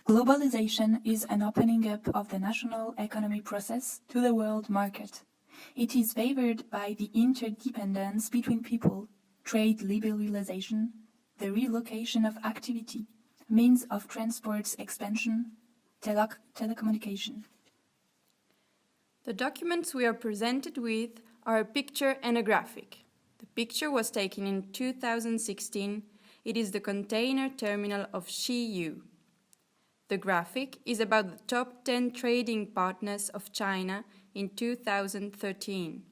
Globalization is an opening up of the national economy process to the world market. It is favored by the interdependence between people, trade liberalization, the relocation of activity, means of transport's expansion, telecommunication. The documents we are presented with are a picture and a graphic. The picture was taken in 2016. It is the container terminal of Xiyu. The graphic is about the top 10 trading partners of China in 2013.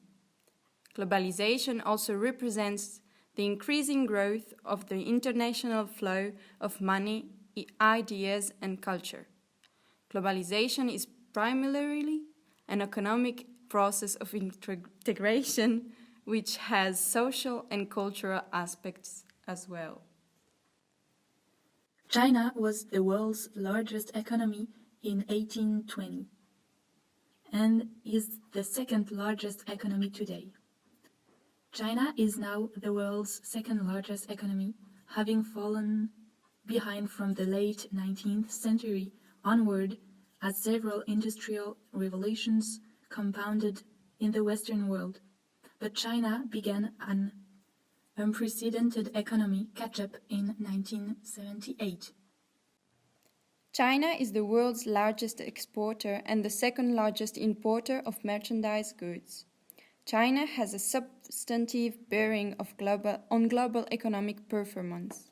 Globalization also represents the increasing growth of the international flow of money, ideas, and culture. Globalization is primarily an economic process of integration which has social and cultural aspects as well. China was the world's largest economy in 1820 and is the second largest economy today. China is now the world's second largest economy, having fallen behind from the late 19th century onward as several industrial revolutions compounded in the Western world. But China began an unprecedented economic catch-up in 1978. China is the world's largest exporter and the second largest importer of merchandise goods. China has a substantive bearing on global economic performance.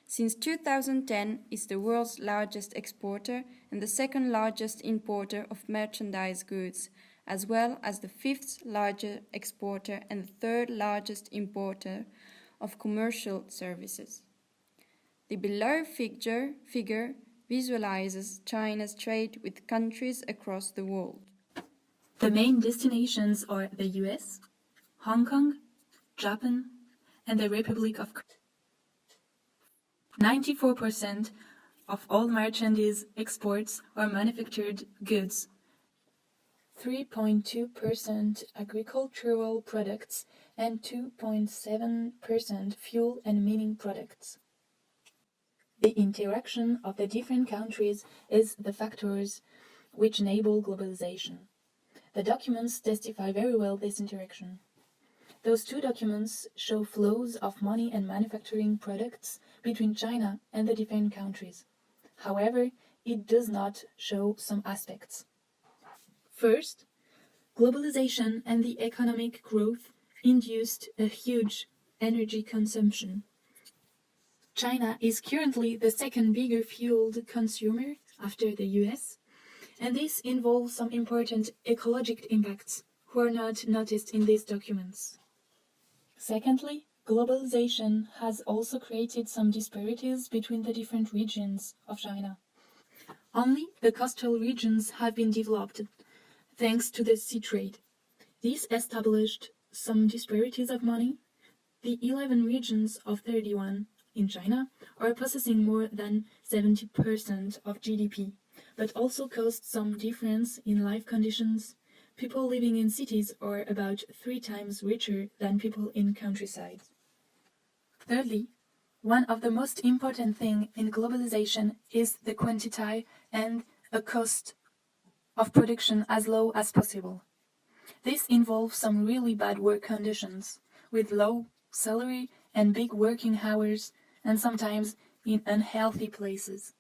Since 2010, it is the world's largest exporter and the second largest importer of merchandise goods, as well as the fifth largest exporter and the third largest importer of commercial services. The below figure visualizes China's trade with countries across the world. The main destinations are the US, Hong Kong, Japan, and the Republic of Korea. 94% of all merchandise exports are manufactured goods, 3.2% agricultural products, and 2.7% fuel and mining products. The interaction of the different countries is the factors which enable globalization. The documents testify very well this interaction. Those two documents show flows of money and manufacturing products between China and the different countries. However, it does not show some aspects. First, globalization and the economic growth induced a huge energy consumption. China is currently the second bigger fuel consumer after the US, and this involves some important ecological impacts who are not noticed in these documents. Secondly, globalization has also created some disparities between the different regions of China. Only the coastal regions have been developed thanks to the sea trade. This established some disparities of money. The 11 regions of 31 in China are possessing more than 70% of GDP, but also caused some difference in life conditions. People living in cities are about 3 times richer than people in countryside. Thirdly, one of the most important things in globalization is the quantity and a cost of production as low as possible. This involves some really bad work conditions, with low salary and big working hours, and sometimes in unhealthy places.